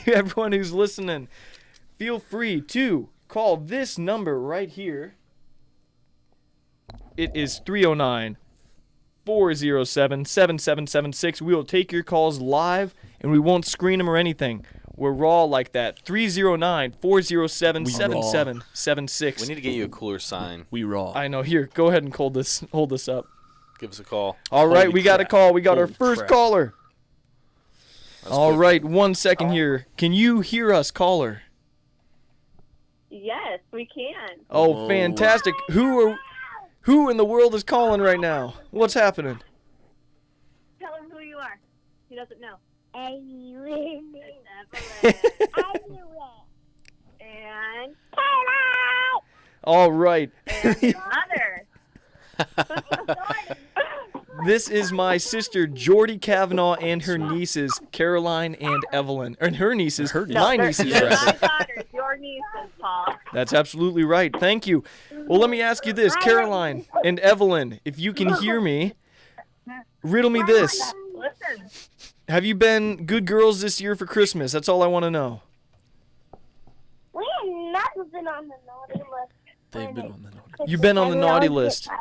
Everyone who's listening, feel free to call this number right here. It is 309-407-7776. We will take your calls live, and we won't screen them or anything. We're raw like that. 309-407-7776. We need to get you a cooler sign. We raw. I know. Here, go ahead and hold this up. Give us a call. All right, Holy we got a crap. call. We got our Holy first crap. caller. That's All quick. right, 1 second here. Can you hear us, caller? Yes, we can. Oh, Whoa. fantastic. Who in the world is calling right now? What's happening? Tell him who you are. He doesn't know. Evelyn. And All right. mother. This is my sister, Jordy Kavanaugh, and her nieces, Caroline and Evelyn. Or her nieces, my nieces, My rather. daughters, your nieces, Paul. That's absolutely right. Thank you. Well, let me ask you this, Caroline and Evelyn, if you can hear me, riddle me this. Listen. Have you been good girls this year for Christmas? That's all I want to know. We have never been on the naughty list. They've been on the naughty. You've been on the naughty list. I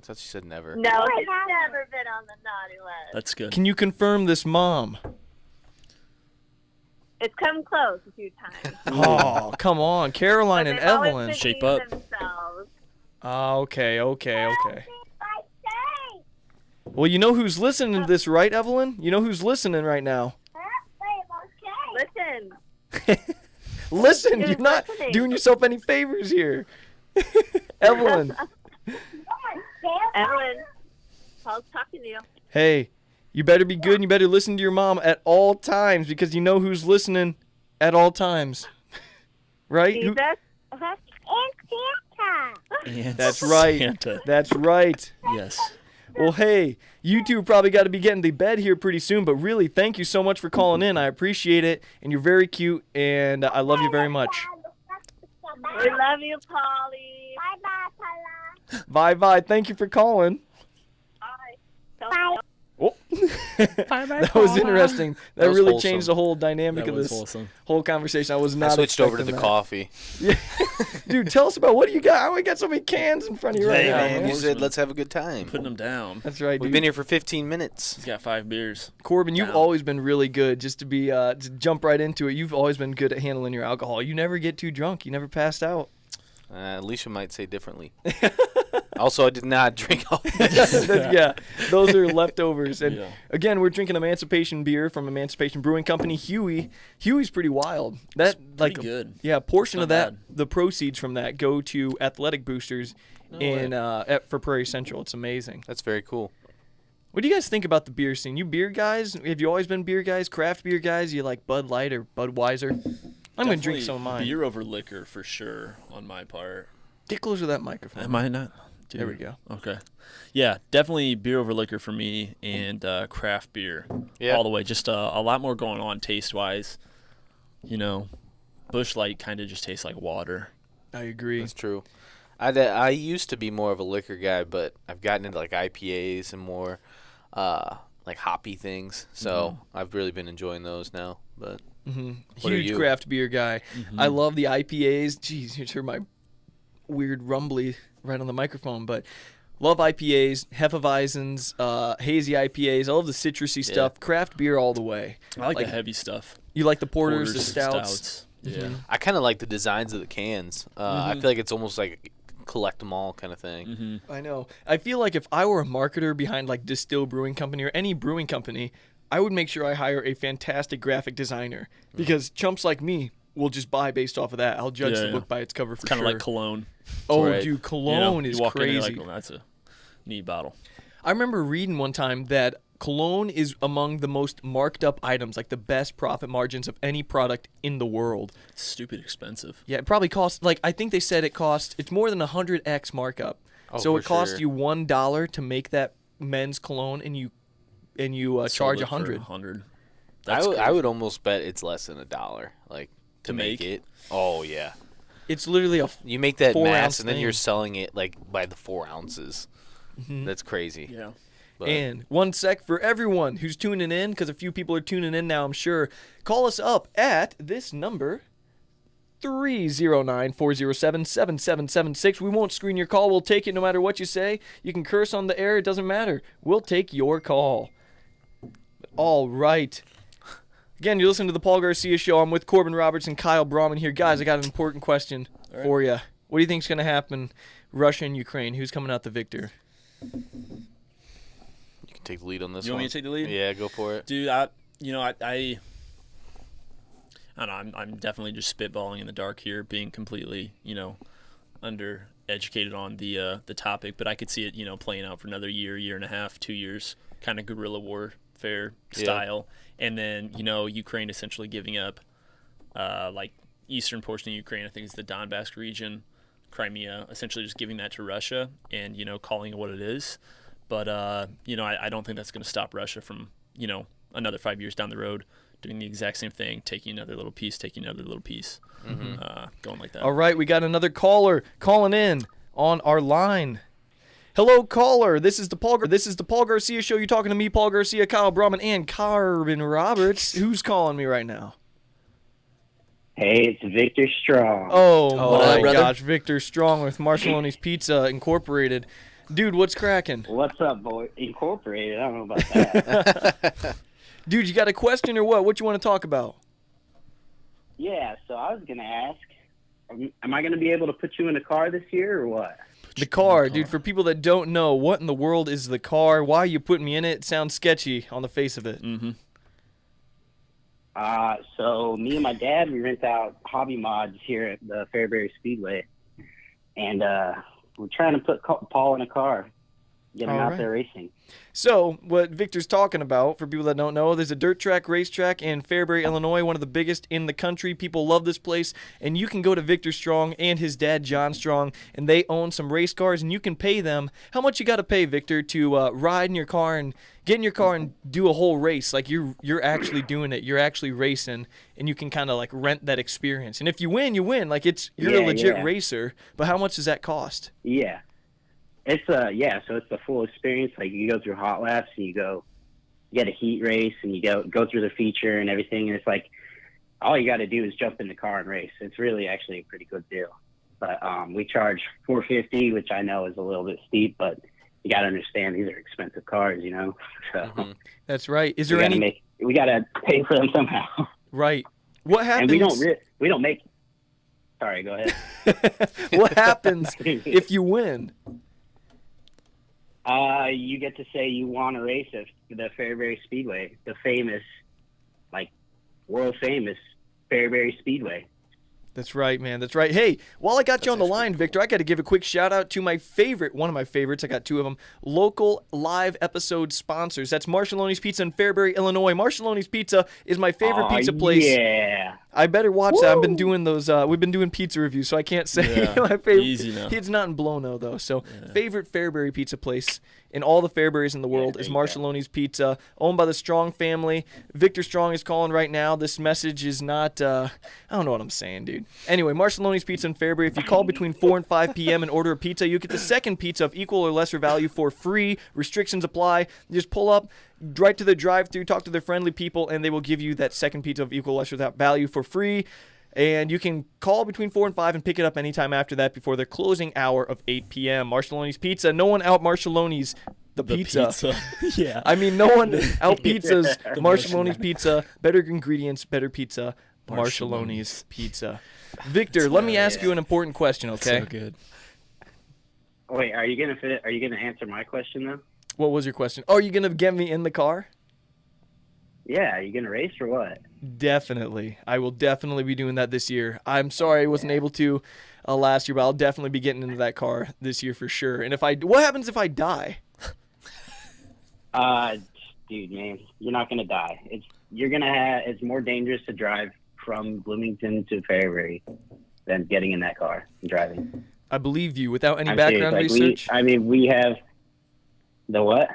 thought you said never. No, he's never been on the naughty list. That's good. Can you confirm this, Mom? It's come close a few times. Oh, come on. Caroline But and they've always Evelyn. been Shape being up. themselves. Okay. Well, you know who's listening to this, right, Evelyn? You know who's listening right now. Listen. Listen, Who's you're not listening? doing yourself any favors here. Evelyn, Evelyn. Paul's talking to you. hey, you better be good and you better listen to your mom at all times because you know who's listening at all times. Right? Who- Jesus. And That's right. Santa. That's right. Yes. Well, hey, you two probably got to be getting to bed here pretty soon, but really, thank you so much for calling in. I appreciate it, and you're very cute, and I love you very much. We love you, Polly. Bye. Thank you for calling. Bye. Bye. Oh. That was interesting. That was really wholesome. changed the whole dynamic That of was this wholesome. whole conversation. I was I not switched over to the expecting that. coffee. Yeah. Dude, tell us about what do you got? How we got so many cans in front of you right Hey, now, man, man? You said let's have a good time. Putting them down. That's right, We've dude. been here for 15 minutes. He's got 5 beers. Corbin, you've down. always been really good. Just to be to jump right into it, you've always been good at handling your alcohol. You never get too drunk. You never passed out. Alicia might say differently. Also, I did not drink all this. Yeah, those are leftovers. And Yeah. again, we're drinking Emancipation beer from Emancipation Brewing Company. Huey's pretty wild. That like pretty good. Yeah, a portion Not of that, bad. the proceeds from that go to athletic boosters for Prairie Central. It's amazing. That's very cool. What do you guys think about the beer scene? You beer guys? Have you always been beer guys? Craft beer guys? You like Bud Light or Budweiser? I'm gonna drink Definitely some of mine. Beer over liquor for sure on my part. Get closer to that microphone. Am I not? Dude. There we go. Okay. Yeah, definitely beer over liquor for me and craft beer Yeah. all the way. Just a lot more going on taste-wise. You know, Busch Light kind of just tastes like water. I agree. That's true. I used to be more of a liquor guy, but I've gotten into like IPAs and more like hoppy things. So I've really been enjoying those now. But What are Huge you? craft beer guy. I love the IPAs. Jeez, you heard my weird rumbly right on the microphone, but love IPAs, Hefeweizens, hazy IPAs, all of the citrusy stuff. Craft beer all the way. I like the heavy stuff. You like the porters, the stouts. Yeah. I kind of like the designs of the cans. I feel like it's almost like a collect them all kind of thing. I know. I feel like if I were a marketer behind like Distill Brewing Company or any brewing company, I would make sure I hire a fantastic graphic designer because chumps like me will just buy based off of that. I'll judge the book by its cover for Kind of sure. like cologne. Oh, Right. dude, You cologne know, is you walk crazy. in and you're like, oh, that's a neat bottle. I remember reading one time that cologne is among the most marked up items, like the best profit margins of any product in the world. It's stupid expensive. Yeah, it probably costs, like, I think they said it's more than 100x markup. Oh, so for it costs sure. you $1 to make that men's cologne, and you charge Sold it for 100. 100. I would almost bet it's less than $1, like to make make? it. Oh yeah, It's literally a you make that 4 mass ounce and then thing. you're selling it like by the 4 ounces. That's crazy. Yeah. But And 1 sec for everyone who's tuning in, because a few people are tuning in now, I'm sure. Call us up at this number, 309-407-7776. We won't screen your call. We'll take it no matter what you say. You can curse on the air. It doesn't matter. We'll take your call. All right. Again, you're listening to the Paul Garcia Show. I'm with Corbin Roberts and Kyle Brauman here. Guys, I got an important question for you. What do you think's going to happen, Russia and Ukraine? Who's coming out the victor? you can take the lead on this You one. want me to take the lead? Yeah, go for it. Dude, I don't know. I'm definitely just spitballing in the dark here, being completely, undereducated on the topic. But I could see it, playing out for another year, year and a half, 2 years, kind of guerrilla warfare style. And then, Ukraine essentially giving up, eastern portion of Ukraine. I think it's the Donbass region, Crimea, essentially just giving that to Russia and, calling it what it is. But, I don't think that's going to stop Russia from, another 5 years down the road doing the exact same thing, taking another little piece, going like that. All right, we got another caller calling in on our line. Hello, caller. This is the Paul Garcia Show. You're talking to me, Paul Garcia, Kyle Brauman, and Corbin Roberts. Who's calling me right now? Hey, it's Victor Strong. Oh what up, my brother? gosh, Victor Strong with Marceloni's Pizza Incorporated. Dude, what's cracking? What's up, boy? Incorporated. I don't know about that. Dude, you got a question or what? What you want to talk about? Yeah, so I was going to ask, am I going to be able to put you in a car this year or what? The car, dude, for people that don't know, what in the world is the car? Why are you putting me in it? It sounds sketchy on the face of it. Mm-hmm. So me and my dad, we rent out hobby mods here at the Fairbury Speedway. And we're trying to put Paul in a car, get him All out right. there racing. So, what Victor's talking about, for people that don't know, there's a dirt track, racetrack in Fairbury, Illinois, one of the biggest in the country. People love this place, and you can go to Victor Strong and his dad, John Strong, and they own some race cars, and you can pay them. How much you got to pay, Victor, to ride in your car and get in your car and do a whole race? Like, you're actually doing it. You're actually racing, and you can kind of, like, rent that experience. And if you win, you win. Like, you're a legit racer, but how much does that cost? Yeah. So it's the full experience. Like, you go through hot laps and you get a heat race and you go through the feature and everything. And it's like, all you got to do is jump in the car and race. It's really actually a pretty good deal. But we charge $450, which I know is a little bit steep, but you got to understand these are expensive cars, So That's right. Is there we got to pay for them somehow. Right. What happens? And we don't make. Sorry, go ahead. What happens if you win? You get to say you want to race at the Fairbury Speedway, the famous, world famous Fairbury Speedway. That's right, man. That's right. Hey, while I got you on the line, Victor, I got to give a quick shout out to one of my favorites. I got two of them, local live episode sponsors. That's Marceloni's Pizza in Fairbury, Illinois. Marceloni's Pizza is my favorite pizza place. Yeah. I better watch that. I've been doing those. We've been doing pizza reviews, so I can't say my favorite. Easy now. It's not in Blono though. So favorite Fairbury pizza place in all the Fairburys in the world is Marceloni's Pizza, owned by the Strong family. Victor Strong is calling right now. This message is not. I don't know what I'm saying, dude. Anyway, Marceloni's Pizza in Fairbury. If you call between 4 and 5 p.m. and order a pizza, you get the second pizza of equal or lesser value for free. Restrictions apply. You just pull up right to the drive-thru, talk to their friendly people, and they will give you that second pizza of equal or lesser value for free. And you can call between 4 and 5 and pick it up anytime after that before their closing hour of 8 p.m. Marceloni's Pizza. No one out Marceloni's the pizza. Yeah. I mean, no one out pizzas Marceloni's Pizza. Better ingredients, better pizza. Marceloni's Pizza. Victor, let me ask you an important question, okay? So good. Wait, are you gonna answer my question though? What was your question? Oh, are you going to get me in the car? Yeah, are you gonna race or what? Definitely. I will definitely be doing that this year. I'm sorry I wasn't able to last year, but I'll definitely be getting into that car this year for sure. And what happens if I die? Dude, man, you're not gonna die. It's more dangerous to drive from Bloomington to Fairbury than getting in that car and driving. I believe you. Without any I'm background serious. research? We have the what?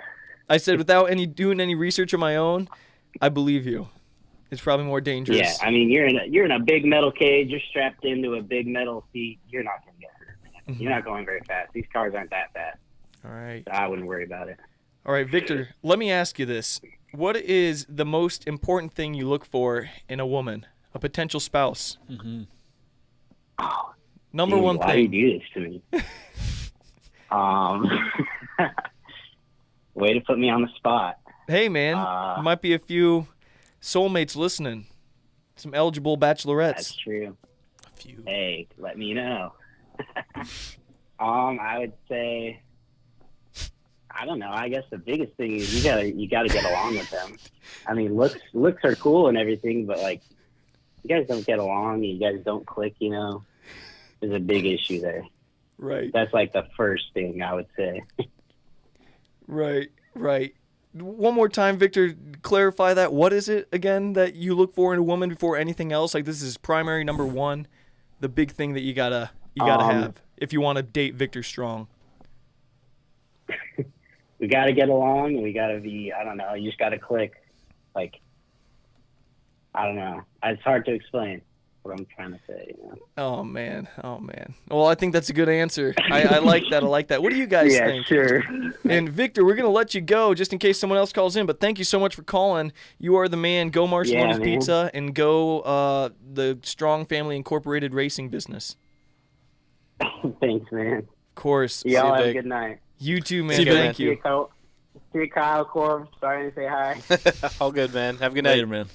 I said without doing any research of my own, I believe you. It's probably more dangerous. Yeah, I mean, you're in a big metal cage. You're strapped into a big metal seat. You're not gonna get hurt, man. You're not going very fast. These cars aren't that fast. All right. So I wouldn't worry about it. All right, Victor, let me ask you this. What is the most important thing you look for in a woman, a potential spouse? Mm-hmm. Number one why thing. do you do this to me? Way to put me on the spot. Hey, man, might be a few soulmates listening. Some eligible bachelorettes. That's true. A few. Hey, let me know. I would say, I don't know. I guess the biggest thing is you gotta get along with them. I mean, looks are cool and everything, but like, you guys don't get along, you guys don't click. There's a big issue there. Right. That's like the first thing I would say. Right. One more time, Victor, clarify that. What is it again that you look for in a woman before anything else? Like, this is primary number one, the big thing that you gotta have if you want to date Victor Strong. We gotta get along, and we gotta be. I don't know. You just gotta click. Like, I don't know. It's hard to explain what I'm trying to say. Oh man. Well, I think that's a good answer. I like that. What do you guys think? Sure. And Victor, we're gonna let you go just in case someone else calls in. But thank you so much for calling. You are the man. Go Marcelona's man. Pizza and go the Strong Family Incorporated racing business. Thanks, man. Of course. Y'all have a Vic. good night. You too, man. See you, Thank See you, you. Kyle. See you, Kyle Corb. Sorry to say hi. All good, man. Have a good night. Later, man.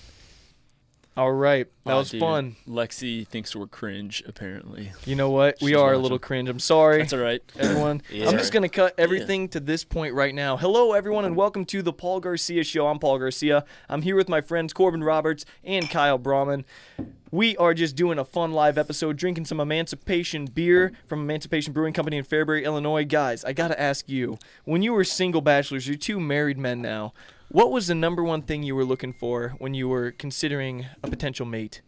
All right, that was Dude, fun. Lexi thinks we're cringe, apparently. You know what? We She's are a watching. little cringe. I'm sorry. That's all right. Everyone. Yeah. I'm just going to cut everything to this point right now. Hello, everyone, and welcome to the Paul Garcia Show. I'm Paul Garcia. I'm here with my friends Corbin Roberts and Kyle Brahman. We are just doing a fun live episode, drinking some Emancipation beer from Emancipation Brewing Company in Fairbury, Illinois. Guys, I got to ask you, when you were single bachelors, you're two married men now, what was the number one thing you were looking for when you were considering a potential mate?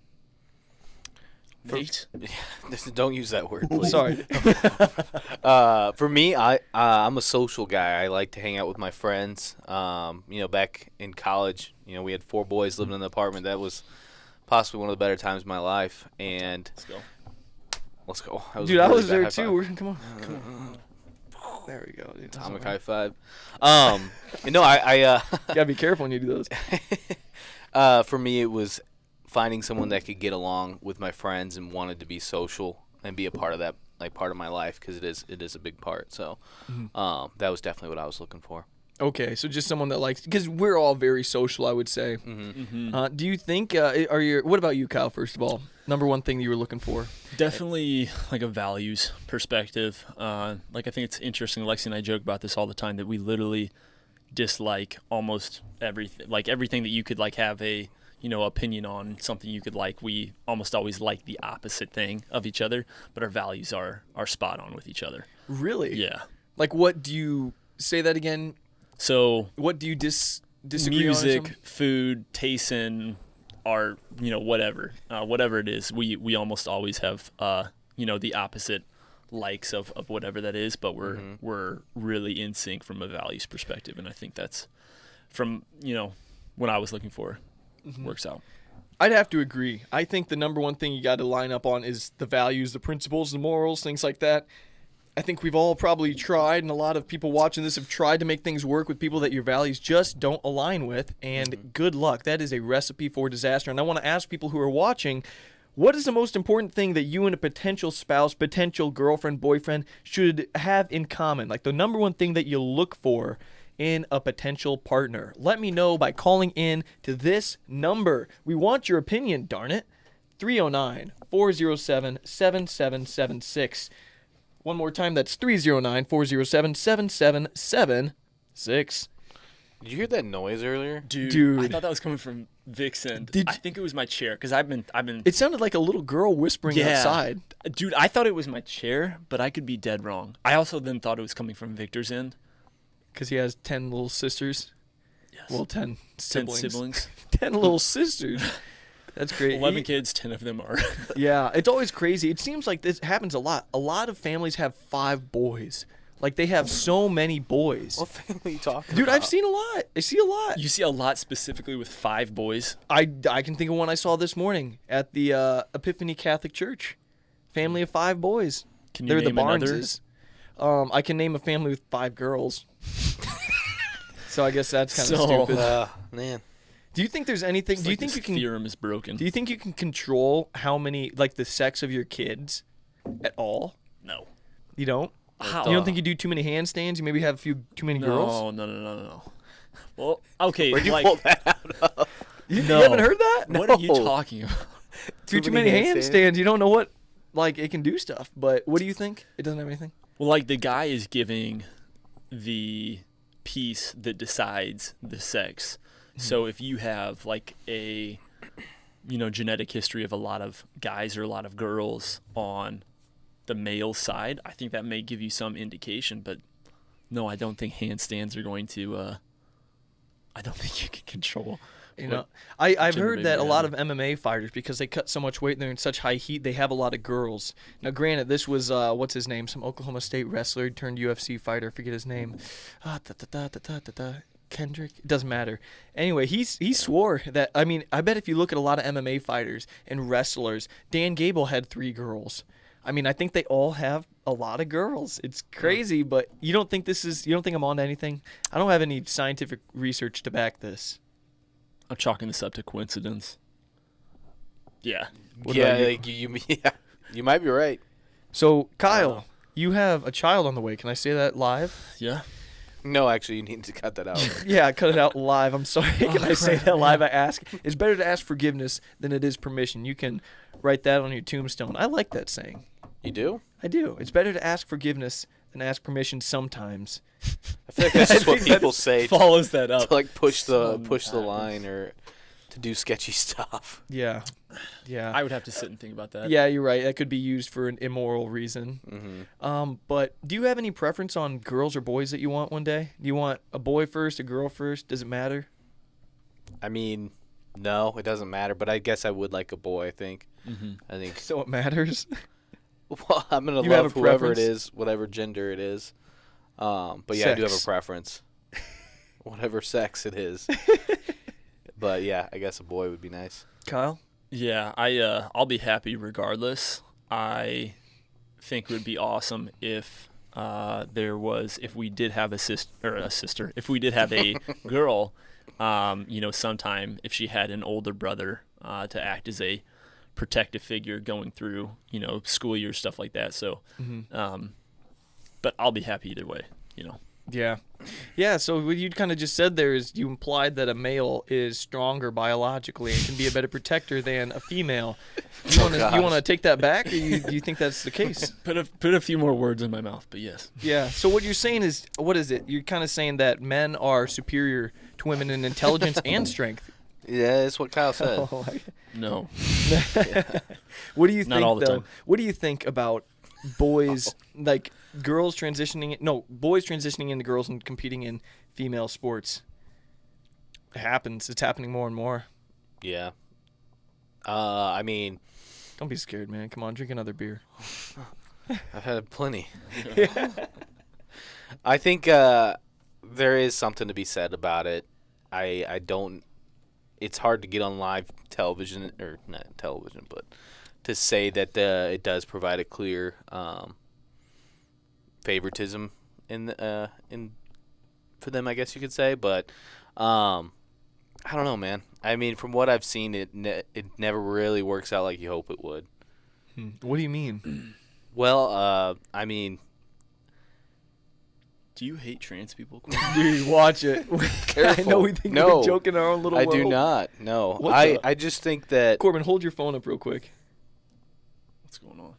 Mate? Don't use that word, please. Sorry. For me, I'm a social guy. I like to hang out with my friends. Back in college, we had 4 boys living in the apartment. That was possibly one of the better times of my life. And let's go. That was Dude, a I really was bad there high too. five. Come on. There we go, dude. Atomic high five. I Gotta be careful when you do those. for me, it was finding someone that could get along with my friends and wanted to be social and be a part of that, like part of my life, because it is a big part. So that was definitely what I was looking for. Okay, so just someone that likes, because we're all very social, I would say. Do you think, what about you, Kyle, first of all? Number one thing that you were looking for? Definitely like a values perspective. I think it's interesting. Lexi and I joke about this all the time, that we literally dislike almost everything. Like everything that you could like have a opinion on, something you could like. We almost always like the opposite thing of each other, but our values are spot on with each other. Really? Yeah. Like, what do you say that again? So what do you disagree on? or music, something? food, taste in art, whatever it is, we almost always have the opposite likes of whatever that is, but we're really in sync from a values perspective, and I think that's from what I was looking for works out. I'd have to agree. I think the number one thing you got to line up on is the values, the principles, the morals, things like that. I think we've all probably tried, and a lot of people watching this have tried to make things work with people that your values just don't align with, and good luck. That is a recipe for disaster. And I want to ask people who are watching, what is the most important thing that you and a potential spouse, potential girlfriend, boyfriend should have in common? Like the number one thing that you look for in a potential partner. Let me know by calling in to this number. We want your opinion, darn it. 309-407-7776. One more time, that's 309-407-7776. Did you hear that noise earlier? Dude, I thought that was coming from Vic's end. Did I you- think it was my chair, because I've been. It sounded like a little girl whispering outside. Dude, I thought it was my chair, but I could be dead wrong. I also then thought it was coming from Victor's end. Because he has 10 little sisters. Yes. Well, 10 siblings. 10 siblings. 10 little sisters. That's great. 11 kids, 10 of them are. Yeah, it's always crazy. It seems like this happens a lot. A lot of families have 5 boys. Like, they have so many boys. What family are you talking Dude, about? I've seen a lot. I see a lot. You see a lot specifically with 5 boys. I can think of one I saw this morning at the Epiphany Catholic Church. Family of 5 boys. Can you They're name the another? Barneses. I can name a family with 5 girls. So I guess that's kind of So- stupid. Man. Do you think there's anything? Do you think this you can? theorem is broken? Do you think you can control how many, like the sex of your kids, at all? No. You don't. How? You don't think you do too many handstands? You maybe have too many girls. No. Well, okay. Where'd you like, pull that out of? You No. haven't heard that? What are you No. talking about? Too many handstands. You don't know what, like it can do stuff. But what do you think? It doesn't have anything. Well, like the guy is giving the piece that decides the sex. So if you have like a, genetic history of a lot of guys or a lot of girls on the male side, I think that may give you some indication. But no, I don't think handstands are going to. I don't think you can control. I've gender heard baby that a they lot have. of MMA fighters, because they cut so much weight and they're in such high heat, they have a lot of girls. Now, granted, this was what's his name? Some Oklahoma State wrestler turned UFC fighter. I forget his name. Kendrick. It doesn't matter. Anyway, he swore that. I mean, I bet if you look at a lot of MMA fighters and wrestlers, Dan Gable had 3 girls. I mean, I think they all have a lot of girls. It's crazy, but you don't think I'm on to anything? I don't have any scientific research to back this. I'm chalking this up to coincidence. Yeah. What Yeah, about you? like you might be right. So, Kyle, you have a child on the way. Can I say that live? Yeah. No, actually, you need to cut that out. Yeah, I cut it out live. I'm sorry. Can I say that live? I ask. It's better to ask forgiveness than it is permission. You can write that on your tombstone. I like that saying. You do? I do. It's better to ask forgiveness than ask permission sometimes. I feel like that's just what people say to Follows that up. like push the Sometimes. line or to do sketchy stuff. Yeah. Yeah. I would have to sit and think about that. Yeah, you're right. That could be used for an immoral reason. Mm-hmm. But do you have any preference on girls or boys that you want one day? Do you want a boy first, a girl first? Does it matter? I mean, no, it doesn't matter. But I guess I would like a boy. I think. Mm-hmm. I think. So it matters. Well, I'm gonna You have love a whoever it preference? is, whatever gender it is. But yeah, I do have a Sex. preference. Whatever sex it is. But yeah, I guess a boy would be nice. Kyle? Yeah, I'll be happy regardless. I think it would be awesome if if we did have if we did have a girl, sometime if she had an older brother to act as a protective figure going through, school year, stuff like that. So, but I'll be happy either way, Yeah. Yeah, so what you kind of just said there is you implied that a male is stronger biologically and can be a better protector than a female. You want to take that back, or do you think that's the case? Put a few more words in my mouth, but yes. Yeah. So what you're saying is, what is it? You're kind of saying that men are superior to women in intelligence and strength. Yeah, that's what Kyle said. Oh, No. what do you think, Not all the though? time. What do you think about boys, like boys transitioning into girls and competing in female sports? It happens. It's happening more and more. Yeah. I mean, Don't be scared, man. Come on, drink another beer. I've had plenty. I think there is something to be said about it. I don't. It's hard to get on live television, or not television, but to say that it does provide a clear favoritism in for them, I guess you could say. But I don't know, man. I mean, from what I've seen, it never really works out like you hope it would. What do you mean? Well, I mean, Do you hate trans people? Dude, watch it. I know we think No. we're joking in our own little I world. do not. No, What I the- I just think that Corbin, hold your phone up real quick. What's going on?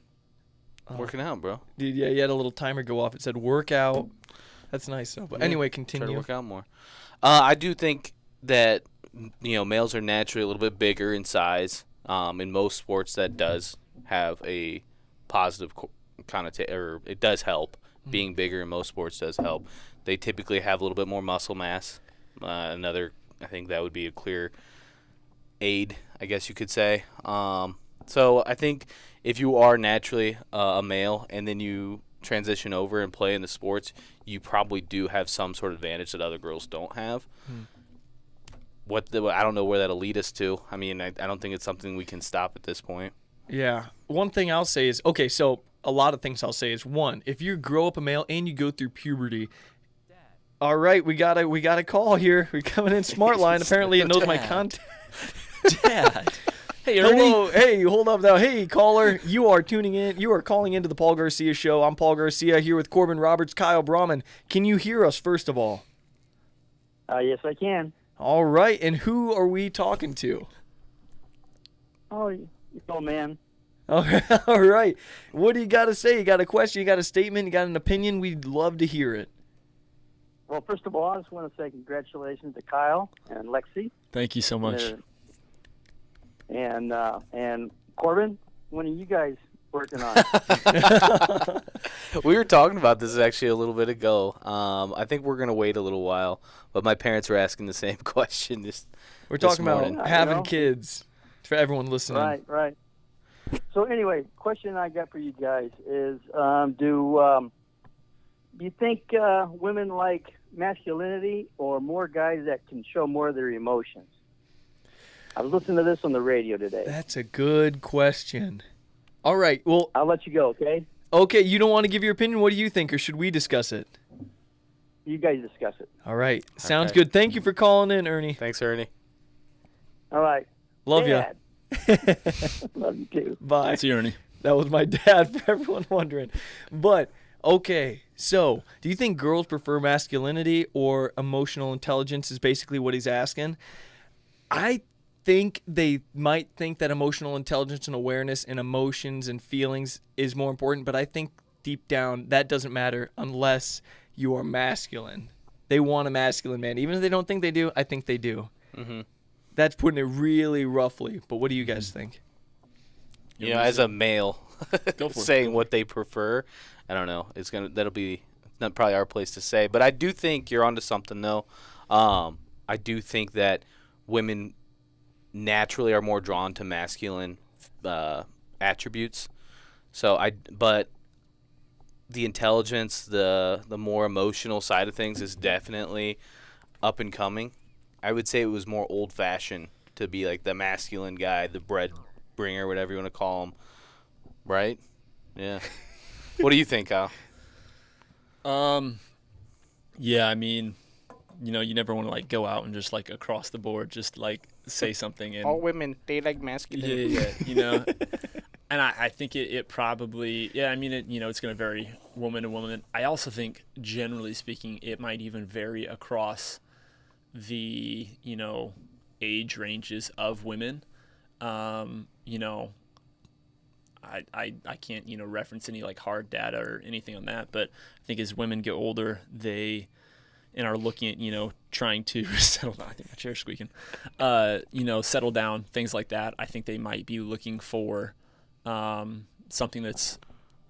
working out, bro. Dude, yeah, you had a little timer go off. It said workout. That's nice, though. But anyway, Try to continue. work out more. I do think that males are naturally a little bit bigger in size. In most sports, that does have a positive connotation, or it does help. Being bigger in most sports does help. They typically have a little bit more muscle mass. I think that would be a clear aid, I guess you could say. So I think if you are naturally a male and then you transition over and play in the sports, you probably do have some sort of advantage that other girls don't have. I don't know where that'll lead us to. I mean, I don't think it's something we can stop at this point. Yeah. One thing I'll say is, okay, so a lot of things I'll say is, one, if you grow up a male and you go through puberty, All right, we got a call here. We're coming in smart line. Apparently, it knows my contact. Dad. Hey, Ernie. Hello. Hey, hold up now. Hey, caller, you are tuning in. You are calling into the Paul Garcia Show. I'm Paul Garcia here with Corbin Roberts, Kyle Brahman. Can you hear us, first of all? Yes, I can. All right, and who are we talking to? Oh, man. All right. What do you got to say? You got a question? You got a statement? You got an opinion? We'd love to hear it. Well, first of all, I just want to say congratulations to Kyle and Lexi. Thank you so much. And Corbin, when are you guys working on? We were talking about this actually a little bit ago. I think we're going to wait a little while, but my parents were asking the same question. We're talking morning. about having kids for everyone listening. Right. So anyway, question I got for you guys is, do you think women like masculinity or more guys that can show more of their emotions? I was listening to this on the radio today. That's a good question. All right. Well, I'll let you go, okay? Okay, you don't want to give your opinion. What do you think, or should we discuss it? You guys discuss it. All right. Sounds Okay. good. Thank you for calling in, Ernie. Thanks, Ernie. All right. Love you. Dad. Love you too. Bye. See you, Ernie. That was my dad, for everyone wondering. But, okay, so do you think girls prefer masculinity or emotional intelligence is basically what he's asking? I think they might think that emotional intelligence and awareness and emotions and feelings is more important, but I think deep down that doesn't matter unless you are masculine. They want a masculine man. Even if they don't think they do, I think they do. Mm-hmm. That's putting it really roughly, but what do you guys think? You know, as a male, Go for it. saying what they prefer, I don't know. That'll be not probably our place to say, but I do think you're onto something though. I do think that women naturally are more drawn to masculine attributes. But the intelligence, the more emotional side of things is definitely up and coming. I would say it was more old-fashioned to be like the masculine guy, the bread bringer, whatever you want to call him. Right? Yeah. What do you think, Kyle? Yeah, I mean, you know, you never want to like go out and just like across the board, just like say something and All women, they like masculinity. yeah, you know. And I think it probably, yeah, I mean, it's going to vary woman to woman. I also think, generally speaking, it might even vary across the, age ranges of women. I can't, reference any like hard data or anything on that, but I think as women get older, they are looking at, trying to settle down. I think my chair's squeaking. Settle down, things like that. I think they might be looking for something that's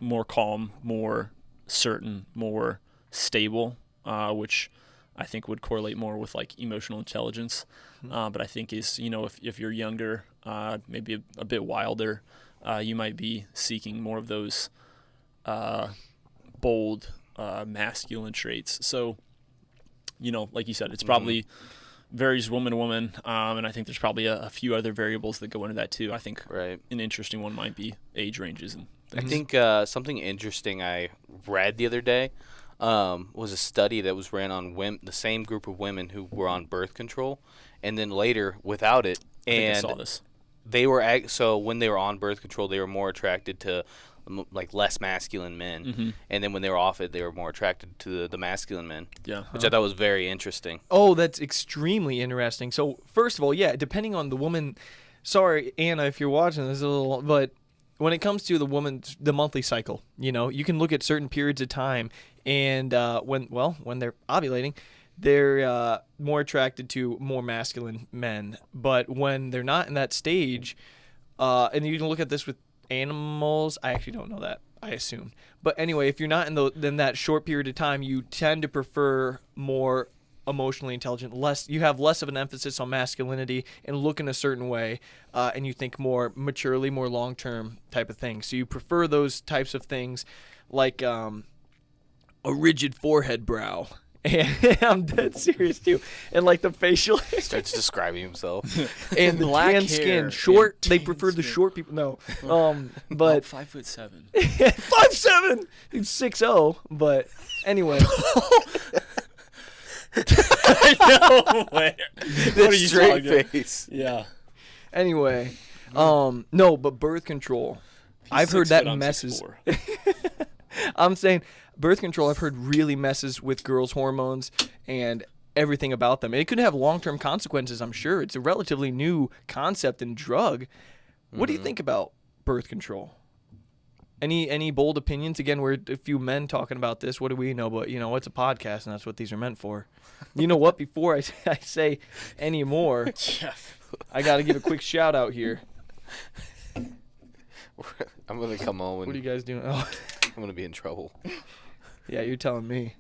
more calm, more certain, more stable, which I think would correlate more with like emotional intelligence. But I think is, if you're younger, maybe a bit wilder, you might be seeking more of those bold, masculine traits. So, like you said, it's probably varies woman to woman, and I think there's probably a few other variables that go into that too. I think Right. an interesting one might be age ranges and I things. think something interesting I read the other day was a study that was ran on the same group of women who were on birth control, and then later without it. I think I And saw this. they were so when they were on birth control, they were more attracted to like less masculine men, and then when they were off it, they were more attracted to the masculine men. Yeah. Which I thought was very interesting. Oh, that's extremely interesting. So, first of all, yeah, depending on the woman, sorry, Anna, if you're watching this a little, but when it comes to the monthly cycle, you can look at certain periods of time, and when they're ovulating, they're more attracted to more masculine men. But when they're not in that stage, and you can look at this with animals, I actually don't know that, I assume. But anyway, if you're not in that short period of time, you tend to prefer more emotionally intelligent, you have less of an emphasis on masculinity and look in a certain way, and you think more maturely, more long-term type of thing. So you prefer those types of things like a rigid forehead brow. And I'm dead serious too. And like the facial hair. Starts describing himself. And the Black tan hair skin. Short. and They tan prefer the skin. short people. No. But 5'7". 5'7", 6'0". But anyway. No way. What are you straight talking? face. Yeah. Anyway, no, but birth control. I've heard 6 that foot, I'm messes. 6'4". I'm saying birth control, I've heard, really messes with girls' hormones and everything about them. It could have long-term consequences, I'm sure. It's a relatively new concept and drug. What do you think about birth control? Any bold opinions? Again, we're a few men talking about this. What do we know? But, it's a podcast, and that's what these are meant for. You know what? Before I say any more, I got to give a quick shout-out here. I'm going to come on What are and you guys doing? Oh. I'm going to be in trouble. Yeah, you're telling me.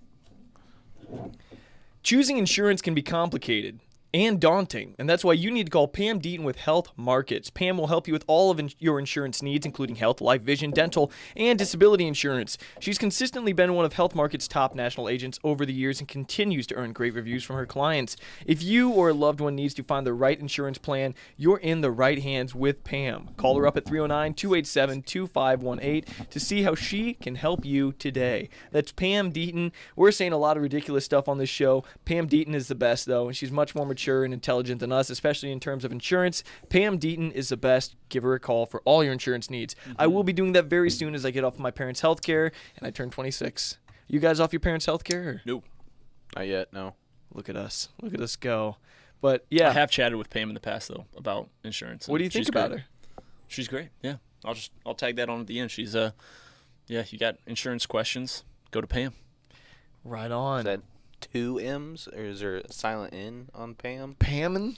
Choosing insurance can be complicated and daunting, and that's why you need to call Pam Deaton with Health Markets. Pam will help you with all of your insurance needs, including health, life, vision, dental, and disability insurance. She's consistently been one of Health Markets' top national agents over the years and continues to earn great reviews from her clients. If you or a loved one needs to find the right insurance plan, you're in the right hands with Pam. Call her up at 309-287-2518 to see how she can help you today. That's Pam Deaton. We're saying a lot of ridiculous stuff on this show. Pam Deaton is the best, though, and she's much more mature and intelligent than us, especially in terms of insurance. Pam Deaton is the best. Give her a call for all your insurance needs. I will be doing that very soon as I get off of my parents' health care and I turn 26. You guys off your parents' health care? Nope. Not yet, no. Look at us. Look at us go. But yeah. I have chatted with Pam in the past though about insurance. What do you think about her? She's great. Yeah. I'll tag that on at the end. She's yeah, you got insurance questions, go to Pam. Right on. Is that 2 M's or is there a silent N on Pam? Pammin?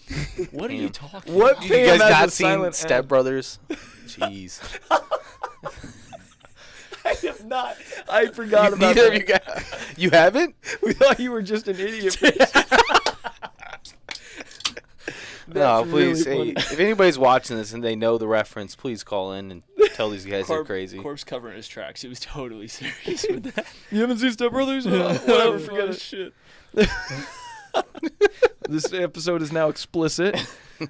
What are Pam. you talking What about? You Pam guys has not a seen silent Step N? Brothers? Jeez. I have not. I forgot about Neither of that. you guys. You haven't? We thought you were just an idiot. No, That's please. really Hey, funny. if anybody's watching this and they know the reference, please call in and tell these guys they're crazy. Corpse covering his tracks. He was totally serious with that. You haven't seen Step Brothers? Whatever, forget it. Shit. This episode is now explicit,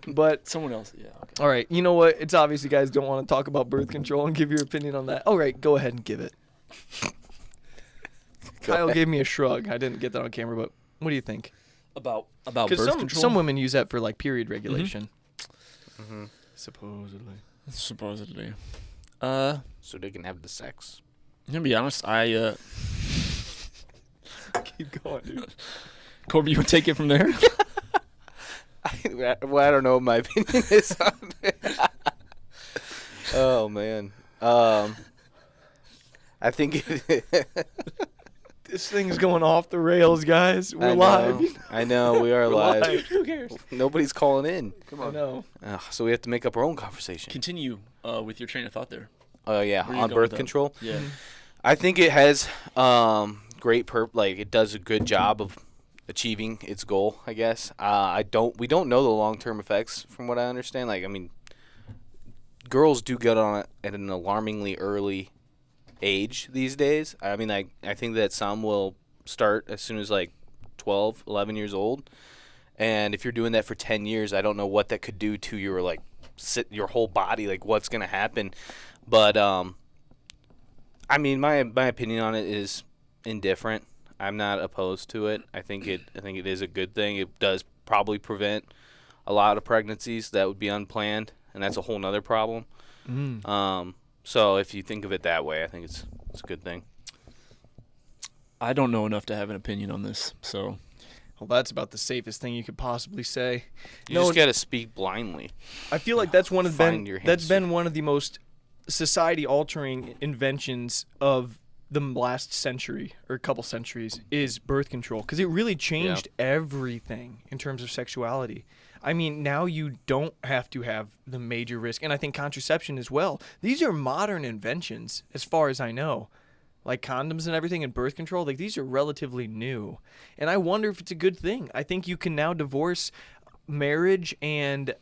but Someone else. Yeah. Okay. all right. You know what? It's obvious you guys don't want to talk about birth control and give your opinion on that. All right, go ahead and give it. Kyle ahead. gave me a shrug. I didn't get that on camera, but what do you think? About birth Because control. some women use that for like period regulation. Mm-hmm. Supposedly. Supposedly. So they can have the sex. I'm gonna be honest. I Keep going, dude. Corby, you would take it from there. Well, I don't know what my opinion is on it. Oh, man. I think This thing's going off the rails, guys. We're I live. know. I know, we are We're live. Who cares? Nobody's calling in. Come on. I know. So we have to make up our own conversation. Continue with your train of thought there. Oh, yeah, Where you on going with birth that? control. Yeah. I think it has great it does a good job of achieving its goal, I guess. We don't know the long-term effects from what I understand. Like, I mean, girls do get on it at an alarmingly early age these days. I mean, I think that some will start as soon as like 12, 11 years old. And if you're doing that for 10 years, I don't know what that could do to your like your whole body, like what's going to happen. But I mean, my opinion on it is indifferent. I'm not opposed to it. I think it is a good thing. It does probably prevent a lot of pregnancies that would be unplanned, and that's a whole nother problem. So if you think of it that way, I think it's a good thing. I don't know enough to have an opinion on this, so Well, that's about the safest thing you could possibly say. You just got to speak blindly. I feel like that's one of Find your that's answer. been one of the most society-altering inventions of the last century or a couple centuries is birth control, because it really changed everything in terms of sexuality. I mean, now you don't have to have the major risk, and I think contraception as well. These are modern inventions, as far as I know. Like condoms and everything and birth control, like these are relatively new. And I wonder if it's a good thing. I think you can now divorce marriage and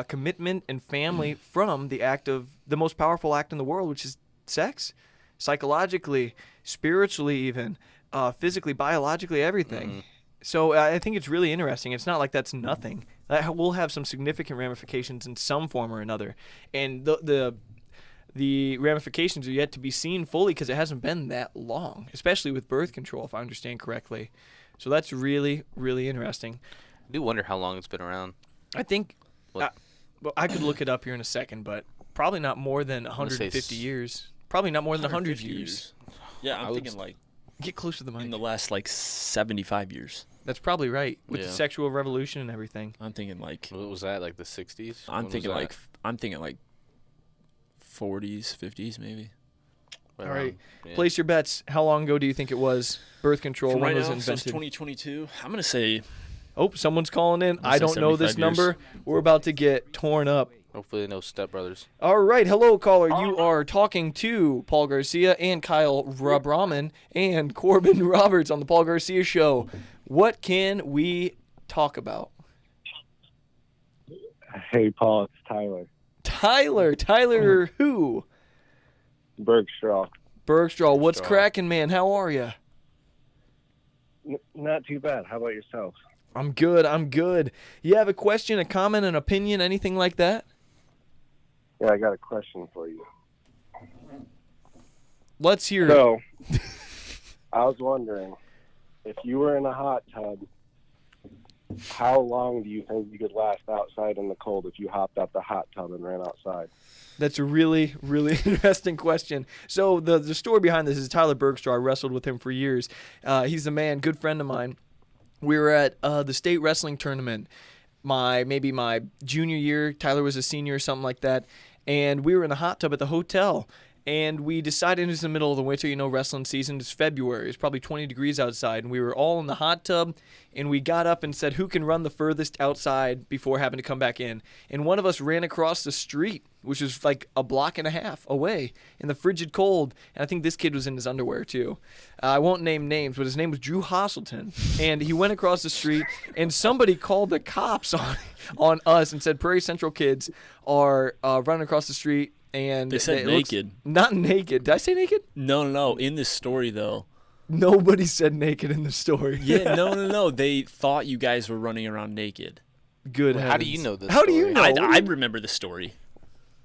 commitment and family from the most powerful act in the world, which is sex. Psychologically, spiritually even, physically, biologically, everything. So I think it's really interesting. It's not like that's nothing. That will have some significant ramifications in some form or another. And the ramifications are yet to be seen fully because it hasn't been that long, especially with birth control, if I understand correctly. So that's really, really interesting. I do wonder how long it's been around. I think, What? well, I could look it up here in a second, but probably not more than gonna say 150 years. Probably not more than 100 150 years. Yeah, I I'm would thinking like Get close to the mic. in the last like 75 years. That's probably right. With the Yeah. sexual revolution and everything. I'm thinking like What was that, like the 60s? I'm When thinking was like I'm thinking like 40s, 50s maybe. that? All right. Yeah. Place your bets. How long ago do you think it was? Birth control, For when right was now, it so it's invented? 2022. I'm gonna say Oh, someone's calling in. I'll I say don't know this 75 years. number. We're about to get torn up. Hopefully no stepbrothers. All right. Hello, caller. You are talking to Paul Garcia and Kyle Rabraman and Corbin Roberts on the Paul Garcia Show. What can we talk about? Hey, Paul, it's Tyler Tyler who? Bergstraw. Bergstraw. What's Bergstraw. cracking, man? How are you? Not too bad. How about yourself? I'm good. You have a question, a comment, an opinion, anything like that? Yeah, I got a question for you. Let's hear it. So, I was wondering, if you were in a hot tub, how long do you think you could last outside in the cold if you hopped out the hot tub and ran outside? That's a really, really interesting question. So the story behind this is Tyler Bergstraw. I wrestled with him for years. He's a man, good friend of mine. We were at the state wrestling tournament maybe my junior year. Tyler was a senior or something like that. And we were in the hot tub at the hotel. And we decided it was the middle of the winter. You know, wrestling season is February. It's probably 20 degrees outside. And we were all in the hot tub. And we got up and said, who can run the furthest outside before having to come back in? And one of us ran across the street, which was like a block and a half away in the frigid cold. And I think this kid was in his underwear too. I won't name names, but his name was Drew Hosselton. And he went across the street, and somebody called the cops on us and said Prairie Central kids are running across the street. And They said naked. Not naked. Did I say naked? No. In this story though, Nobody said naked in the story. yeah, no. They thought you guys were running around naked. Good How do heavens. you know this How do you story? know? I remember the story.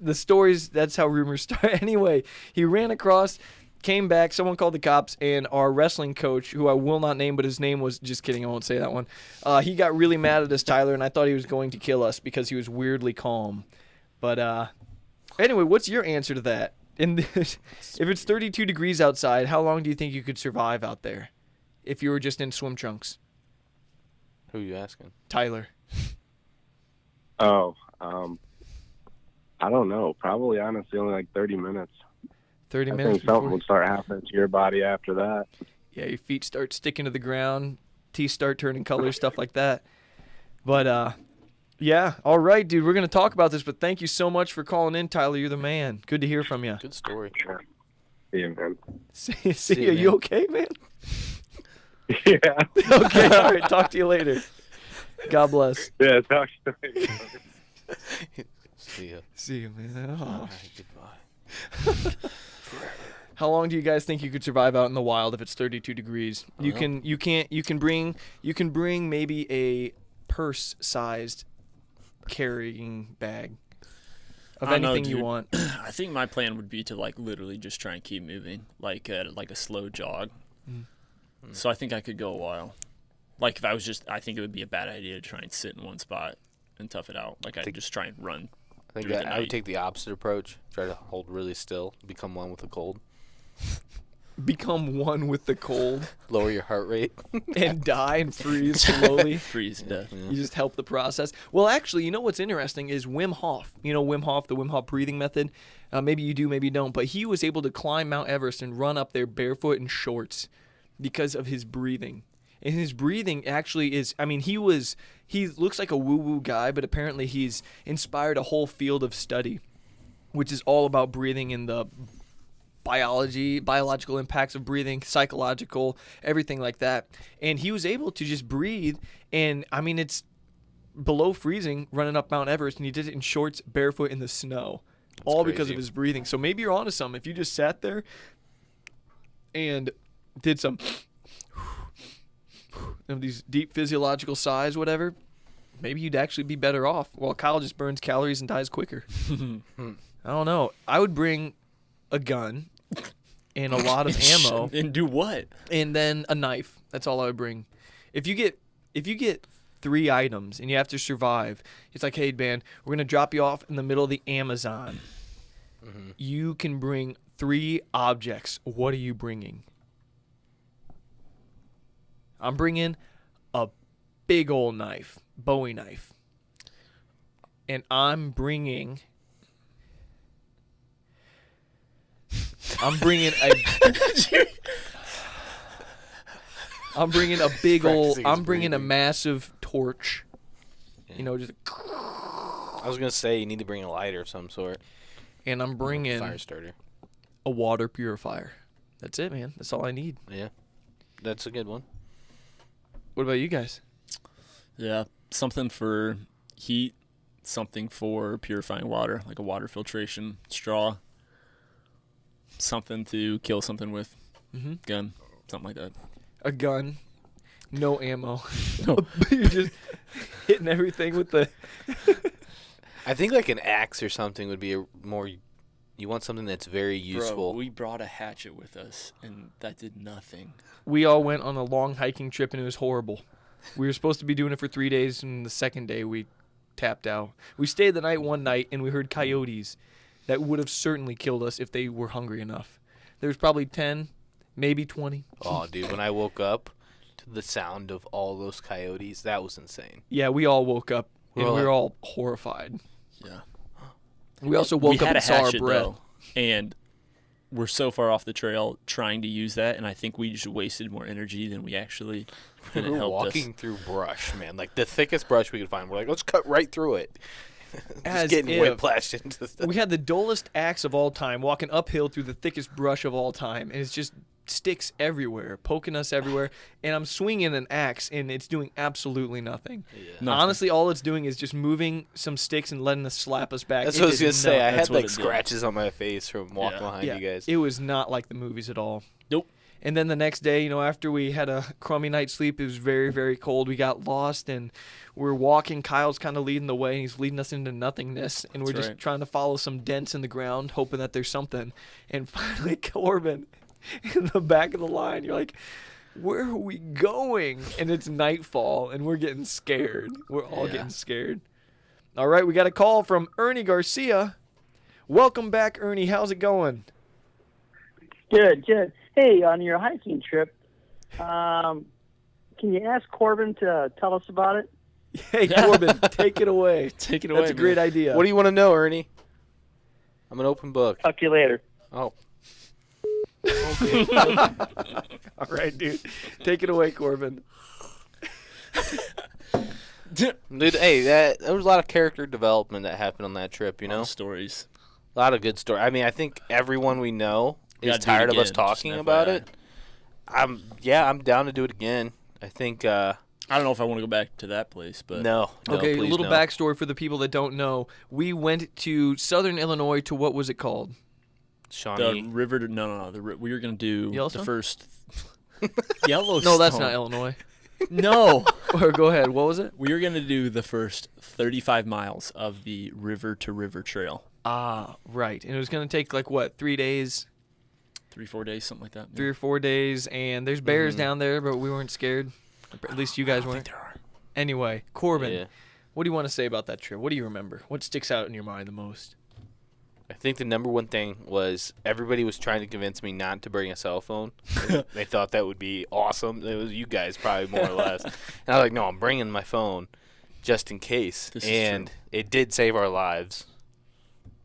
The stories, that's how rumors start. Anyway, he ran across, came back, someone called the cops, and our wrestling coach, who I will not name, but his name was, just kidding, I won't say that one. He got really mad at us, Tyler, and I thought he was going to kill us because he was weirdly calm. But anyway, what's your answer to that? If it's 32 degrees outside, how long do you think you could survive out there if you were just in swim trunks? Who are you asking? Tyler. Oh, I don't know. Probably, honestly, only like 30 minutes. 30 I minutes think something before. would start happening to your body after that. Yeah, your feet start sticking to the ground, teeth start turning colors, stuff like that. But, yeah, all right, dude, we're going to talk about this, but thank you so much for calling in, Tyler. You're the man. Good to hear from you. Good story. Yeah, man. See you, you. You man. okay, man? Yeah. Okay, all right, talk to you later. God bless. Yeah, talk to me. See ya. See you, man. All Oh. right, goodbye. How long do you guys think you could survive out in the wild if it's 32 degrees? You can bring maybe a purse-sized carrying bag of I don't know, anything you dude. want. I think my plan would be to like literally just try and keep moving, like a slow jog. So I think I could go a while. Like if I think it would be a bad idea to try and sit in one spot and tough it out. Like I'd just try and run. I think through the I would night. take the opposite approach. Try to hold really still. Become one with the cold. Become one with the cold Lower your heart rate. and die and freeze slowly. Freeze to death. You just help the process. Well, actually, you know what's interesting is Wim Hof. You know Wim Hof, the Wim Hof breathing method? Maybe you do, maybe you don't. But he was able to climb Mount Everest and run up there barefoot in shorts because of his breathing. And his breathing actually is, I mean, he looks like a woo-woo guy, but apparently he's inspired a whole field of study, which is all about breathing and the biological impacts of breathing, psychological, everything like that. And he was able to just breathe, and I mean, it's below freezing running up Mount Everest, and he did it in shorts, barefoot in the snow, all because of crazy. his breathing. So maybe you're onto something. If you just sat there and did some of these deep physiological sighs, whatever, maybe you'd actually be better off. While Kyle just burns calories and dies quicker. I don't know. I would bring a gun and a lot of ammo, And do what? and then a knife. That's all I would bring. If you get 3 items and you have to survive, it's like, hey man, we're gonna drop you off in the middle of the Amazon. Mm-hmm. You can bring 3 objects. What are you bringing? I'm bringing a big old knife, Bowie knife, and I'm bringing a massive torch. Yeah. You know, just. I was gonna say you need to bring a lighter of some sort. And I'm bringing fire starter. a water purifier. That's it, man. That's all I need. Yeah, that's a good one. What about you guys? Yeah, something for heat, something for purifying water, like a water filtration straw, something to kill something with, gun, something like that. A gun, no ammo. No. You're just hitting everything with the. I think like an axe or something would be a more. You want something that's very useful. Bro, we brought a hatchet with us, and that did nothing. We all went on a long hiking trip, and it was horrible. We were supposed to be doing it for 3 days, and the second day we tapped out. We stayed the night one night, and we heard coyotes that would have certainly killed us if they were hungry enough. There was probably 10, maybe 20. Oh, dude, when I woke up to the sound of all those coyotes, that was insane. Yeah, we all woke up, and Well, we were all horrified. Yeah. We also woke up had and a saw our hatchet, breath. though, and we're so far off the trail trying to use that, and I think we just wasted more energy than we actually. We And it were helped walking us. through brush, man, like the thickest brush we could find. We're like, let's cut right through it. As Just getting if whiplashed into stuff. we had the dullest axe of all time, walking uphill through the thickest brush of all time, and it's just sticks everywhere, poking us everywhere. And I'm swinging an axe, and it's doing absolutely nothing. Nothing. Honestly, all it's doing is just moving some sticks and letting us slap us back. That's It what I was did gonna say. I That's had what like it did. scratches on my face from walking Yeah. behind you guys. It was not like the movies at all. Nope. And then the next day, you know, after we had a crummy night's sleep, it was very, very cold. We got lost, and we're walking. Kyle's kind of leading the way, and he's leading us into nothingness. And we're That's just right. trying to follow some dents in the ground, hoping that there's something. And finally, Corbin, in the back of the line, you're like, where are we going? And it's nightfall, and we're getting scared. We're all getting scared. All right, we got a call from Ernie Garcia. Welcome back, Ernie. How's it going? Good, good. Hey, on your hiking trip, can you ask Corbin to tell us about it? Hey, Corbin, take it away. Take it away. That's a great idea. What do you want to know, Ernie? I'm an open book. Talk to you later. Oh, All right, dude. Take it away, Corbin. dude, hey, there was a lot of character development that happened on that trip. You know, Stories. a lot of good story. I mean, I think everyone we know We is gotta do it tired of us again, just talking an about FYI. it. I'm down to do it again. I think I don't know if I want to go back to that place, but no. Okay, a please little no. backstory for the people that don't know. We went to Southern Illinois to what was it called? the Shawnee. river. No. We were gonna do Yellowstone? the first Yellowstone. No, that's not Illinois. No, Or go ahead. What was it? we were gonna do the first 35 miles of the river to river trail. Ah, right. And it was going to take like what, 3 days, 3-4 days, something like that. 3 or 4 days. And there's bears down there, but we weren't scared. At least you guys weren't. There are. Anyway, Corbin, Yeah. what do you want to say about that trip? What do you remember? What sticks out in your mind the most? I think the number one thing was everybody was trying to convince me not to bring a cell phone. They thought that would be awesome. It was you guys probably more or less. And I was like, no, I'm bringing my phone just in case. This is And true. it did save our lives.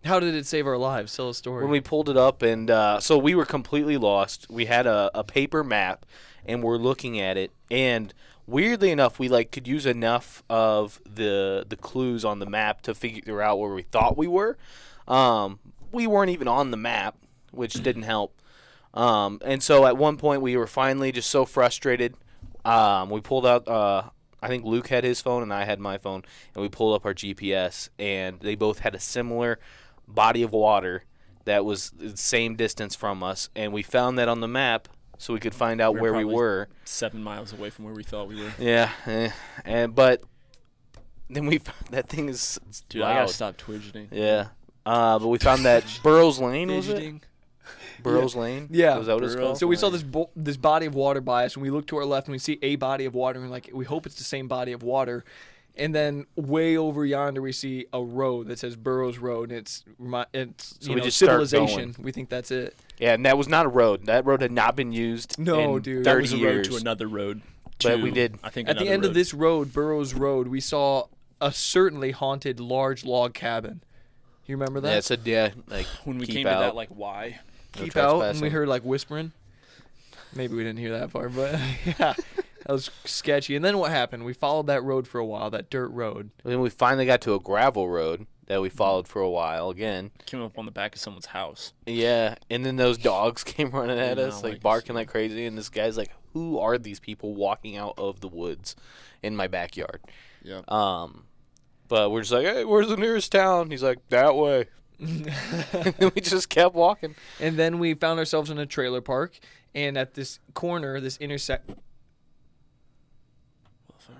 How did it save our lives? Tell a story. When we pulled it up, and so we were completely lost. We had a paper map, and we're looking at it. And weirdly enough, we could use enough of the clues on the map to figure out where we thought we were. We weren't even on the map, which didn't help. And so at one point, we were finally just so frustrated. We pulled out. I think Luke had his phone and I had my phone, and we pulled up our GPS, and they both had a similar body of water that was the same distance from us, and we found that on the map so we could find out where we probably were. 7 miles away from where we thought we were. Yeah, but then we found that thing is Dude, loud. I gotta stop twidgeting. Yeah, but we found that Burroughs Lane, was it? Fidgeting. Burroughs Lane? Yeah. Was that what it's called? So we saw this body of water by us, and we look to our left, and we see a body of water, and we're like, we hope it's the same body of water. And then way over yonder, we see a road that says Burroughs Road, and it's So you we know, just start civilization. going. We think that's it. Yeah, and that was not a road. That road had not been used No, in dude. 30 That was a road years. to another road. But we did. I think At the another end of road. this road, Burroughs Road, we saw a certainly haunted large log cabin. You remember that? Yeah, it said, like, when we keep came out. to that, like, why? No Keep out, and we trespassing. heard like whispering. Maybe we didn't hear that part, but yeah, that was sketchy. And then what happened? We followed that road for a while, that dirt road. And then we finally got to a gravel road that we followed for a while again. Came up on the back of someone's house. Yeah, and then those dogs came running at Yeah, us, like- barking like crazy. And this guy's like, "Who are these people walking out of the woods in my backyard?" Yeah. But we're just like, "Hey, where's the nearest town?" He's like, "That way." And then we just kept walking. And then we found ourselves in a trailer park, and at this corner, this intersect.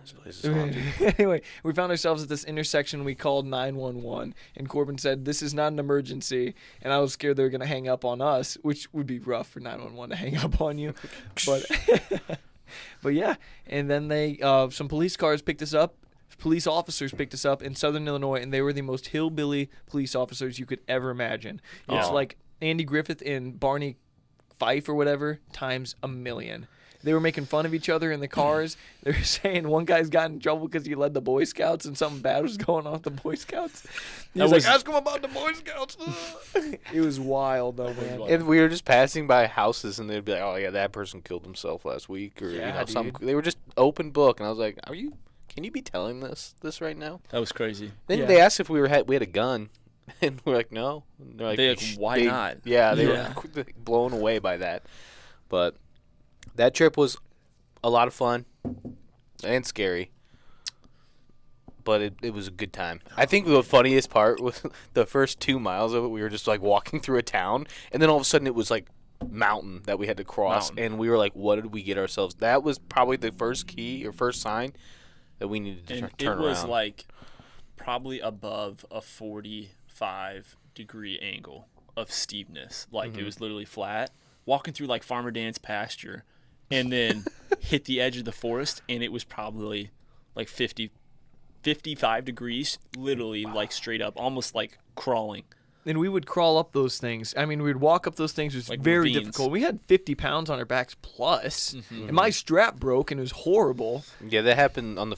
This place is haunted. Anyway, we found ourselves at this intersection. We called 911, and Corbin said, "This is not an emergency." And I was scared they were going to hang up on us, which would be rough for 911 to hang up on you. But, but yeah. And then some police cars picked us up. Police officers picked us up in Southern Illinois, and they were the most hillbilly police officers you could ever imagine. It's Oh. like Andy Griffith and Barney Fife or whatever times a million. They were making fun of each other in the cars. They were saying one guy's got in trouble because he led the Boy Scouts and something bad was going on with the Boy Scouts. He was like, ask him about the Boy Scouts. It was wild, though, man. And we were just passing by houses, and they'd be like, "Oh yeah, that person killed himself last week," or Yeah, some. dude. They were just open book, and I was like, Can you be telling this right now?" That was crazy. Then Yeah. they asked if we had a gun, and we're like, "No." And they're like, They like, "Why not?" Yeah, they Yeah. were blown away by that. But that trip was a lot of fun and scary. But it was a good time. I think the funniest part was the first 2 miles of it. We were just like walking through a town, and then all of a sudden it was like mountain that we had to cross, Mountain. and we were like, "What did we get ourselves?" That was probably the first key or first sign that we needed to And turn it was around. like probably above a 45-degree angle of steepness. Like Mm-hmm. it was literally flat. Walking through like Farmer Dan's pasture, and then hit the edge of the forest, and it was probably like 55 degrees, literally like straight up, almost like crawling. And we would crawl up those things. I mean, we'd walk up those things. It was Like very ravines. difficult. We had 50 pounds on our backs plus, Mm-hmm. and my strap broke, and it was horrible. Yeah, that happened on the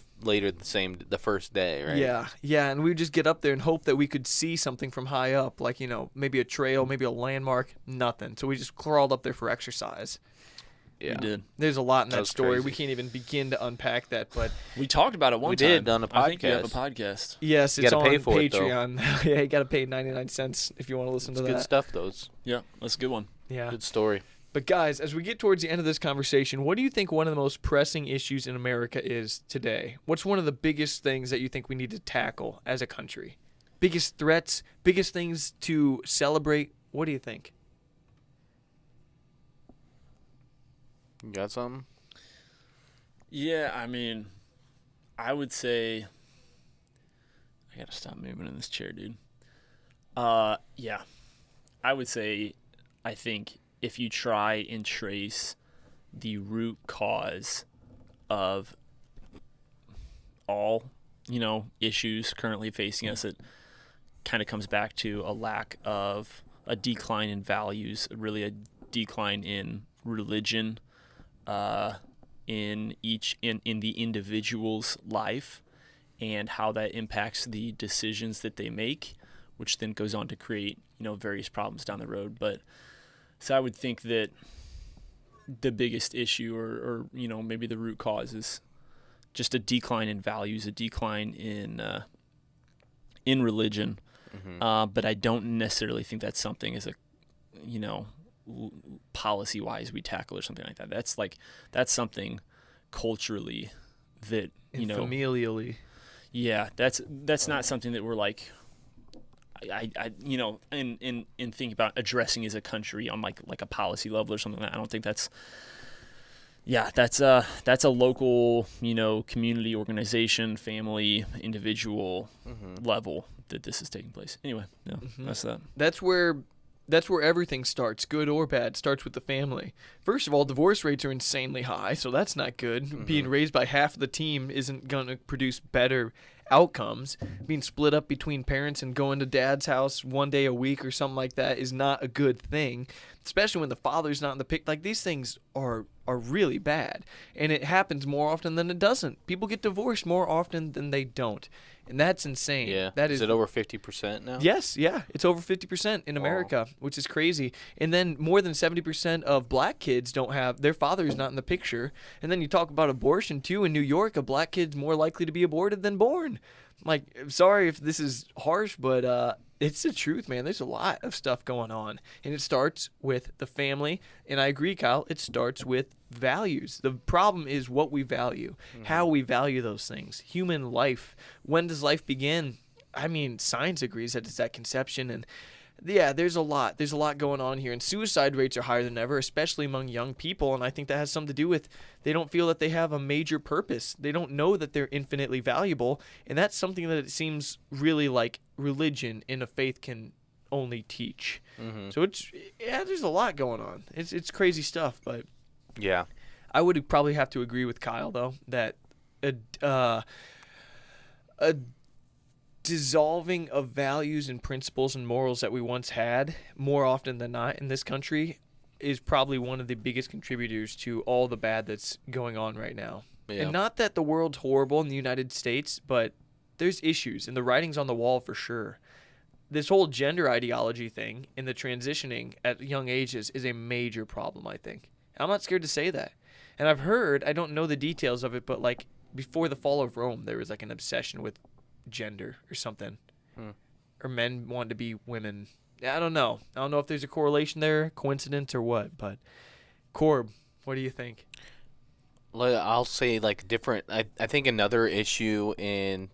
first day, right? Yeah, and we would just get up there and hope that we could see something from high up, like, you know, maybe a trail, maybe a landmark, nothing. So we just crawled up there for exercise. Yeah. We did. There's a lot in that was story. crazy. We can't even begin to unpack that, but We talked about it one We time. did on a I think you have a podcast. podcast. yes, You it's gotta on pay for it, though. Patreon. Yeah, you got to pay 99 cents if you want to listen It's to good that. stuff, those. Yeah, that's a good one. Yeah. Good story. But guys, as we get towards the end of this conversation, what do you think one of the most pressing issues in America is today? What's one of the biggest things that you think we need to tackle as a country? Biggest threats, biggest things to celebrate? What do you think? You got something? Yeah, I mean, I would say I gotta stop moving in this chair, dude. Yeah, I would say I think if you try and trace the root cause of all, issues currently facing us, it kind of comes back to a lack of a decline in values, really a decline in religion, in the individual's life, and how that impacts the decisions that they make, which then goes on to create, various problems down the road. But so I would think that the biggest issue or maybe the root cause is just a decline in values, a decline in religion. Mm-hmm. But I don't necessarily think that's something as a, policy-wise we tackle or something like that. That's something culturally that, And familially. yeah, that's not something that we're like, in thinking about addressing as a country on like a policy level or something like that. I don't think that's a local, community, organization, family, individual Mm-hmm. level that this is taking place. Anyway, that's that. That's where That's where everything starts, good or bad, starts with the family. First of all, divorce rates are insanely high, so that's not good. Being raised by half of the team isn't going to produce better outcomes. Being split up between parents and going to dad's house one day a week or something like that is not a good thing, especially when the father's not in the pic. Like, these things are really bad, and it happens more often than it doesn't. People get divorced more often than they don't, and that's insane. Yeah. That is it over 50% now? Yes, yeah. It's over 50% in America, which is crazy. And then more than 70% of black kids don't have, their father is not in the picture. And then you talk about abortion, too. In New York, a black kid's more likely to be aborted than born. Like, sorry if this is harsh, but it's the truth, man. There's a lot of stuff going on. And it starts with the family. And I agree, Kyle, it starts with values. The problem is what we value, how we value those things. Human life. When does life begin? I mean, science agrees that it's at conception, and yeah, there's a lot going on here, and suicide rates are higher than ever, especially among young people, and I think that has something to do with they don't feel that they have a major purpose. They don't know that they're infinitely valuable, and that's something that it seems really like religion in a faith can only teach. So there's a lot going on. It's crazy stuff, but Yeah. I would probably have to agree with Kyle, though, that a dissolving of values and principles and morals that we once had more often than not in this country is probably one of the biggest contributors to all the bad that's going on right now. Yeah. And not that the world's horrible in the United States, but there's issues, and the writing's on the wall for sure. This whole gender ideology thing and the transitioning at young ages is a major problem, I think. I'm not scared to say that. And I've heard, I don't know the details of it, but like before the fall of Rome, there was like an obsession with gender or something. Or men wanted to be women. I don't know. I don't know if there's a correlation there, coincidence or what, but Corb, what do you think? I'll say like different. I think another issue in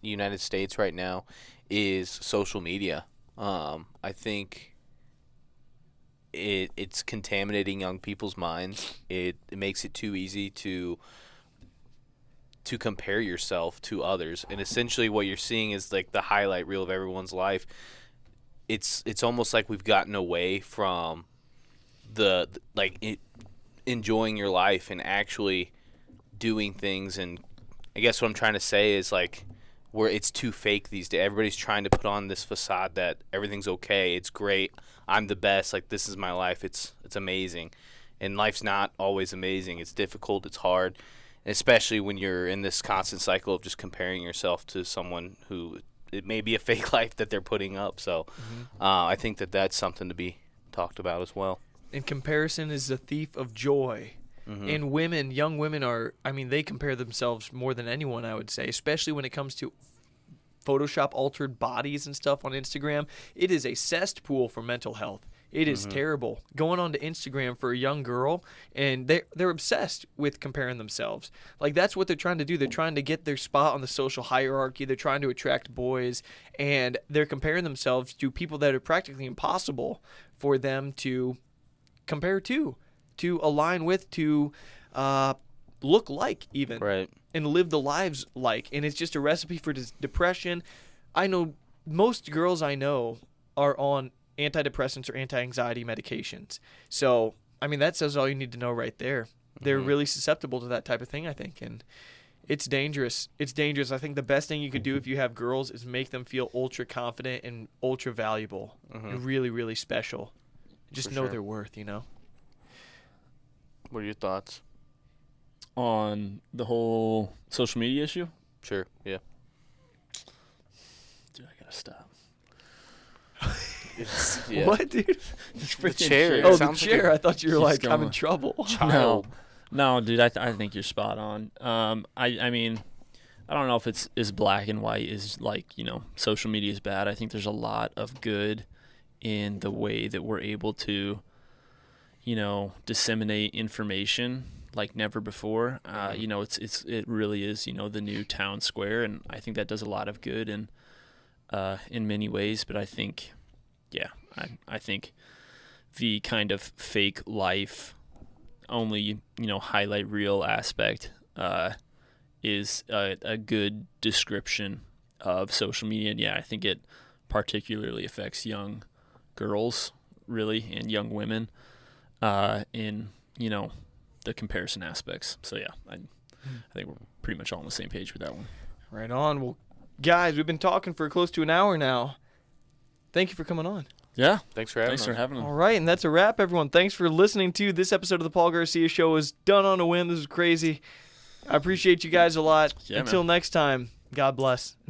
the United States right now is social media. I think it's contaminating young people's minds. It makes it too easy to compare yourself to others, and essentially what you're seeing is like the highlight reel of everyone's life. It's almost like we've gotten away from enjoying your life and actually doing things. And I guess what I'm trying to say is like where it's too fake these days. Everybody's trying to put on this facade that everything's okay, it's great, I'm the best, like this is my life, it's amazing. And life's not always amazing. It's difficult, it's hard, especially when you're in this constant cycle of just comparing yourself to someone who it may be a fake life that they're putting up. So I think that's something to be talked about as well. And comparison is the thief of joy. And women, young women they compare themselves more than anyone, I would say, especially when it comes to Photoshop altered bodies and stuff on Instagram. It is a cesspool for mental health. It is terrible. Going on to Instagram for a young girl, and they're obsessed with comparing themselves. Like, that's what they're trying to do. They're trying to get their spot on the social hierarchy. They're trying to attract boys, and they're comparing themselves to people that are practically impossible for them to compare to align with, to look like even. Right. And live the lives like. And it's just a recipe for depression. I know most girls I know are on antidepressants or anti-anxiety medications. So, I mean, that says all you need to know right there. They're really susceptible to that type of thing, I think, and it's dangerous. It's dangerous. I think the best thing you could do if you have girls is make them feel ultra confident and ultra valuable and really, really special. Just know their worth, you know? What are your thoughts on the whole social media issue? Sure, yeah. Dude, I gotta stop. Yeah. What, dude? The chair. Oh, the chair. I thought you were like, I'm in going. trouble. No, dude. I think you're spot on. I mean, I don't know if it's as black and white as like social media is bad. I think there's a lot of good in the way that we're able to, disseminate information like never before. It really is the new town square, and I think that does a lot of good in many ways. But I think. Yeah, I think the kind of fake life, only highlight reel aspect is a good description of social media. And yeah, I think it particularly affects young girls really, and young women in, the comparison aspects. So, yeah, I think we're pretty much all on the same page with that one. Right on. Well, guys, we've been talking for close to an hour now. Thank you for coming on. Yeah. Thanks for having us. All right, and that's a wrap, everyone. Thanks for listening to this episode of the Paul Garcia Show. It was done on a whim. This was crazy. I appreciate you guys a lot. Yeah, Until next time, God bless.